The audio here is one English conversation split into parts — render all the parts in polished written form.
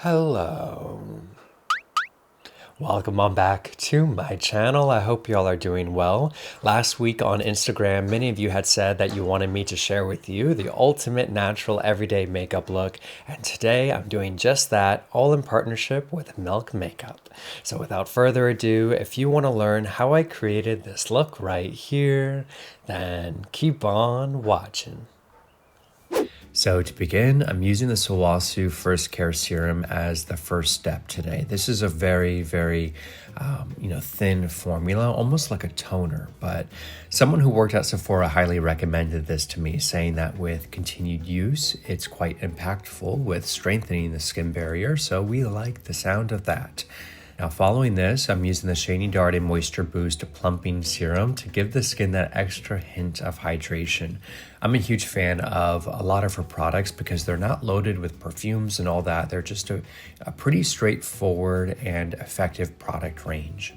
Hello. Welcome on back to my channel. I hope y'all are doing well. Last week on Instagram, many of you had said that you wanted me to share with you the ultimate natural everyday makeup look. And today I'm doing just that, all in partnership with Milk Makeup. So without further ado, if you want to learn how I created this look right here, then keep on watching. So to begin, I'm using the Sulwahsoo First Care Serum as the first step today. This is a very thin formula, almost like a toner, but someone who worked at Sephora highly recommended this to me, saying that with continued use, it's quite impactful with strengthening the skin barrier, so we like the sound of that. Now following this, I'm using the Shani Darden Moisture Boost Plumping Serum to give the skin that extra hint of hydration. I'm a huge fan of a lot of her products because they're not loaded with perfumes and all that. They're just a pretty straightforward and effective product range.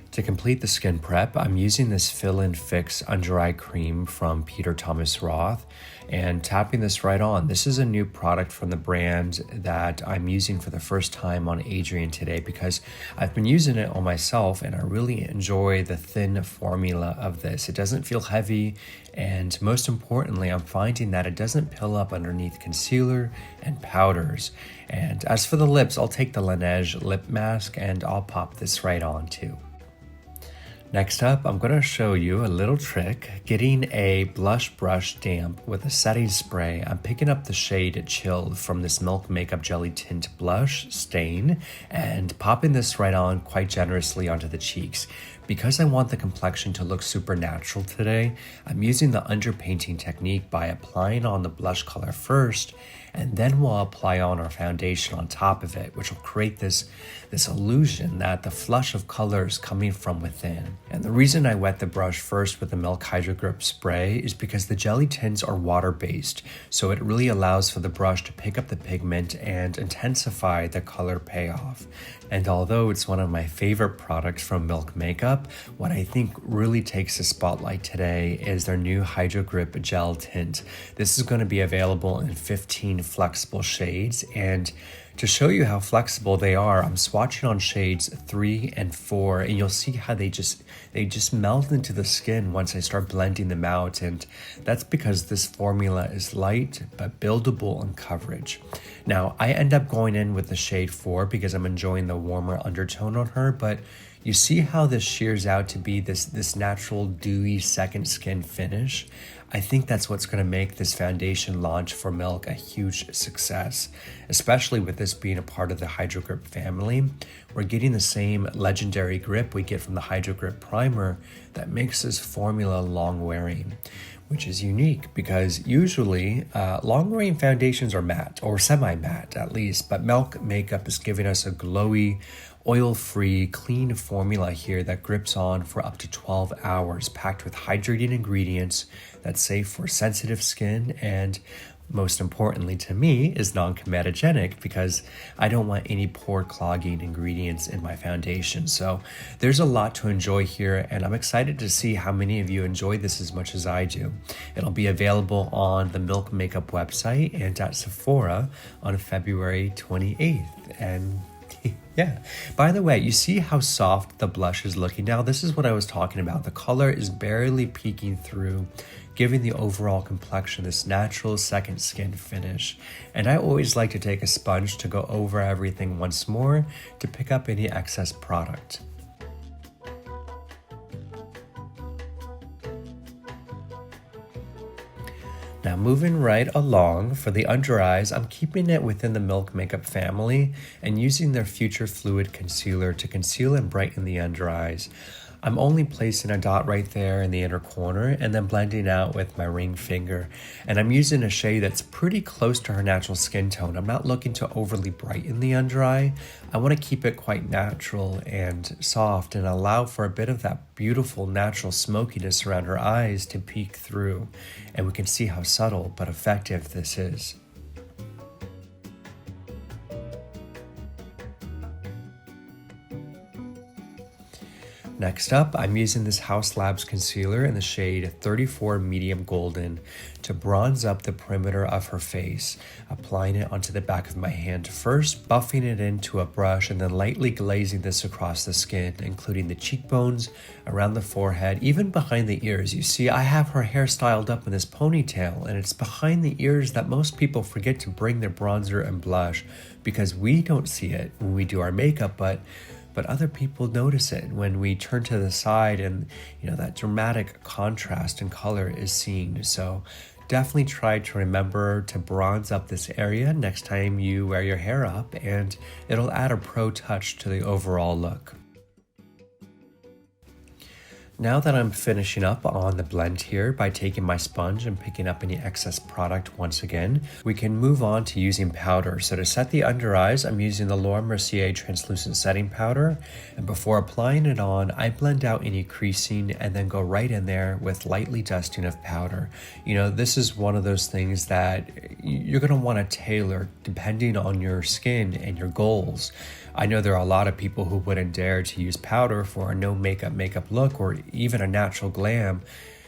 To complete the skin prep, I'm using this Fill and Fix Under Eye Cream from Peter Thomas Roth and tapping this right on. This is a new product from the brand that I'm using for the first time on Adrian today because I've been using it on myself and I really enjoy the thin formula of this. It doesn't feel heavy, and most importantly, I'm finding that it doesn't pill up underneath concealer and powders. And as for the lips, I'll take the Laneige lip mask and I'll pop this right on too. Next up, I'm going to show you a little trick, getting a blush brush damp with a setting spray. I'm picking up the shade Chilled from this Milk Makeup Jelly Tint blush stain and popping this right on quite generously onto the cheeks. Because I want the complexion to look super natural today, I'm using the underpainting technique by applying on the blush color first, and then we'll apply on our foundation on top of it, which will create this illusion that the flush of color is coming from within. And the reason I wet the brush first with the Milk Hydro Grip spray is because the jelly tints are water-based, so it really allows for the brush to pick up the pigment and intensify the color payoff. And although it's one of my favorite products from Milk Makeup, what I think really takes the spotlight today is their new Hydro Grip Gel Tint. This is going to be available in 15 flexible shades, and to show you how flexible they are, I'm swatching on shades 3 and 4, and you'll see how they just melt into the skin once I start blending them out, and that's because this formula is light but buildable in coverage. Now, I end up going in with the shade 4 because I'm enjoying the warmer undertone on her, but you see how this shears out to be this natural dewy second skin finish? I think that's what's going to make this foundation launch for Milk a huge success, especially with this being a part of the Hydro Grip family. We're getting the same legendary grip we get from the Hydro Grip primer that makes this formula long wearing, which is unique because usually long wearing foundations are matte or semi-matte at least, but Milk Makeup is giving us a glowy, oil-free, clean formula here that grips on for up to 12 hours, packed with hydrating ingredients that's safe for sensitive skin and, most importantly to me, is non-comedogenic because I don't want any pore clogging ingredients in my foundation. So there's a lot to enjoy here, and I'm excited to see how many of you enjoy this as much as I do. It'll be available on the Milk Makeup website and at Sephora on February 28th. And yeah, by the way, you see how soft the blush is looking now? This is what I was talking about. The color is barely peeking through, giving the overall complexion this natural second skin finish. And I always like to take a sponge to go over everything once more to pick up any excess product. Now moving right along, for the under eyes, I'm keeping it within the Milk Makeup family and using their Future Fluid Concealer to conceal and brighten the under eyes. I'm only placing a dot right there in the inner corner and then blending out with my ring finger. And I'm using a shade that's pretty close to her natural skin tone. I'm not looking to overly brighten the under eye. I want to keep it quite natural and soft and allow for a bit of that beautiful natural smokiness around her eyes to peek through. And we can see how subtle but effective this is. Next up, I'm using this Haus Labs concealer in the shade 34 Medium Golden to bronze up the perimeter of her face, applying it onto the back of my hand first, buffing it into a brush, and then lightly glazing this across the skin, including the cheekbones, around the forehead, even behind the ears. You see, I have her hair styled up in this ponytail, and it's behind the ears that most people forget to bring their bronzer and blush because we don't see it when we do our makeup, but other people notice it when we turn to the side, and that dramatic contrast in color is seen. So definitely try to remember to bronze up this area next time you wear your hair up, and it'll add a pro touch to the overall look. Now that I'm finishing up on the blend here by taking my sponge and picking up any excess product once again, we can move on to using powder. So to set the under eyes, I'm using the Mercier translucent setting powder, and before applying it on, I blend out any creasing and then go right in there with lightly dusting of powder. This is one of those things that you're going to want to tailor depending on your skin and your goals. I know there are a lot of people who wouldn't dare to use powder for a no makeup look or even a natural glam.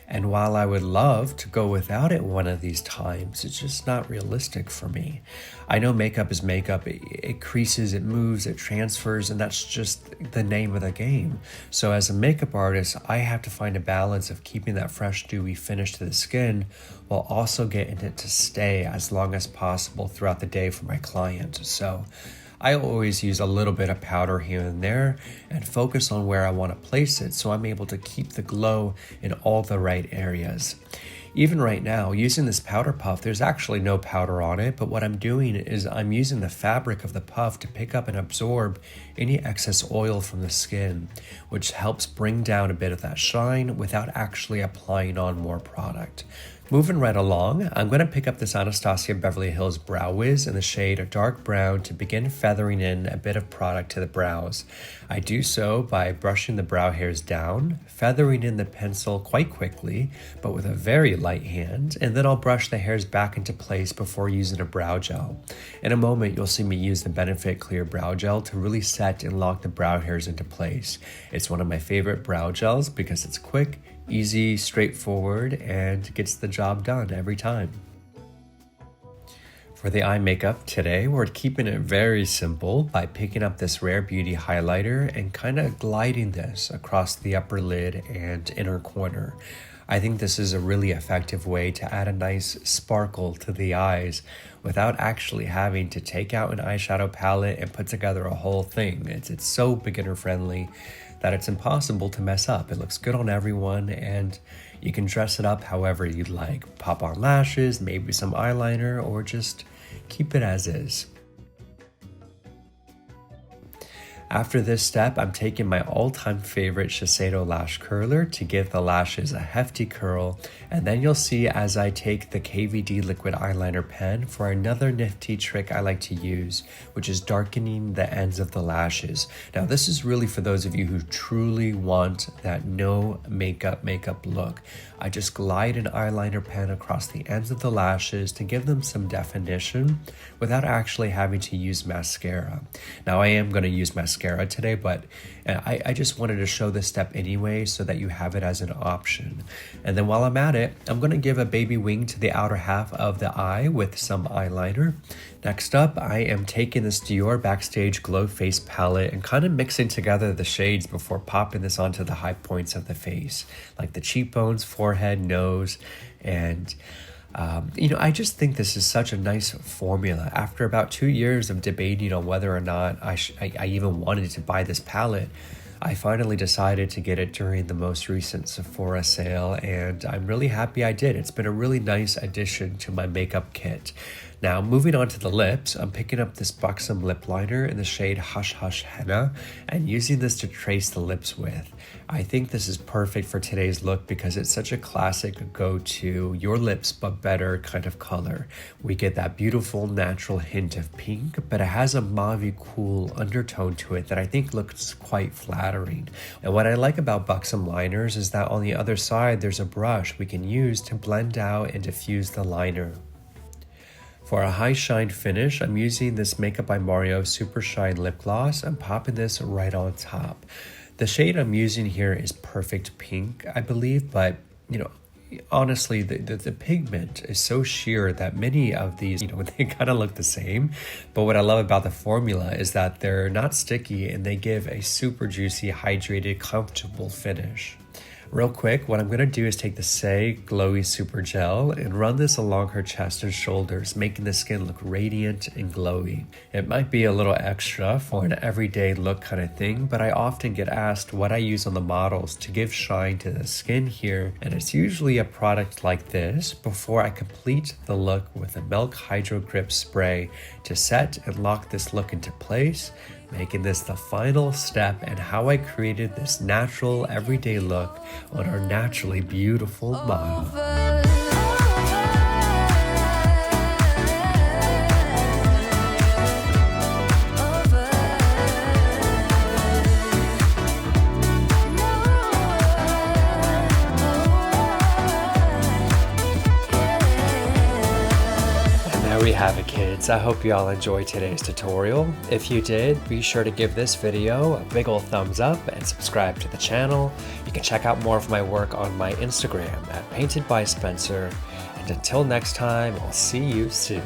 And while I would love to go without it one of these times, it's just not realistic for me. I know makeup is makeup. It creases, it moves, it transfers, and that's just the name of the game. So as a makeup artist, I have to find a balance of keeping that fresh, dewy finish to the skin while also getting it to stay as long as possible throughout the day for my client. So I always use a little bit of powder here and there and focus on where I want to place it so I'm able to keep the glow in all the right areas. Even right now, using this powder puff, there's actually no powder on it, but what I'm doing is I'm using the fabric of the puff to pick up and absorb any excess oil from the skin, which helps bring down a bit of that shine without actually applying on more product. Moving right along, I'm going to pick up this Anastasia Beverly Hills Brow Wiz in the shade dark brown to begin feathering in a bit of product to the brows. I do so by brushing the brow hairs down, feathering in the pencil quite quickly, but with a very light hand, and then I'll brush the hairs back into place before using a brow gel. In a moment, you'll see me use the Benefit Clear Brow Gel to really set and lock the brow hairs into place. It's one of my favorite brow gels because it's quick, easy, straightforward, and gets the job done every time. For the eye makeup today, we're keeping it very simple by picking up this Rare Beauty highlighter and kind of gliding this across the upper lid and inner corner. I think this is a really effective way to add a nice sparkle to the eyes without actually having to take out an eyeshadow palette and put together a whole thing. It's so beginner friendly that it's impossible to mess up. It looks good on everyone, and you can dress it up however you'd like. Pop on lashes, maybe some eyeliner, or just keep it as is. After this step, I'm taking my all-time favorite Shiseido lash curler to give the lashes a hefty curl, and then you'll see as I take the KVD liquid eyeliner pen for another nifty trick I like to use, which is darkening the ends of the lashes. Now this is really for those of you who truly want that no makeup look. I just glide an eyeliner pen across the ends of the lashes to give them some definition without actually having to use mascara. Now I am going to use mascara today, but I just wanted to show this step anyway so that you have it as an option. And then while I'm at it, I'm going to give a baby wing to the outer half of the eye with some eyeliner. Next up, I am taking this Dior Backstage Glow Face palette and kind of mixing together the shades before popping this onto the high points of the face, like the cheekbones, forehead, nose, and I just think this is such a nice formula. After about 2 years of debating on whether or not I even wanted to buy this palette, I finally decided to get it during the most recent Sephora sale, and I'm really happy I did. It's been a really nice addition to my makeup kit. Now, moving on to the lips, I'm picking up this Buxom lip liner in the shade Hush Hush Henna and using this to trace the lips with. I think this is perfect for today's look because it's such a classic go-to, your lips but better kind of color. We get that beautiful natural hint of pink, but it has a mauve cool undertone to it that I think looks quite flattering. And what I like about Buxom liners is that on the other side, there's a brush we can use to blend out and diffuse the liner. For a high shine finish, I'm using this Makeup by Mario Super Shine Lip Gloss and popping this right on top. The shade I'm using here is Perfect Pink, I believe, but honestly, the pigment is so sheer that many of these, they kind of look the same. But what I love about the formula is that they're not sticky and they give a super juicy, hydrated, comfortable finish. Real quick, what I'm going to do is take the Say Glowy Super Gel and run this along her chest and shoulders, making the skin look radiant and glowy. It might be a little extra for an everyday look kind of thing, but I often get asked what I use on the models to give shine to the skin here, and it's usually a product like this before I complete the look with a Milk Hydro Grip Spray to set and lock this look into place, making this the final step in how I created this natural everyday look on our naturally beautiful model. We have it, kids. I hope you all enjoyed today's tutorial. If you did, be sure to give this video a big ol' thumbs up and subscribe to the channel. You can check out more of my work on my Instagram at Painted by Spencer. And until next time, I'll see you soon.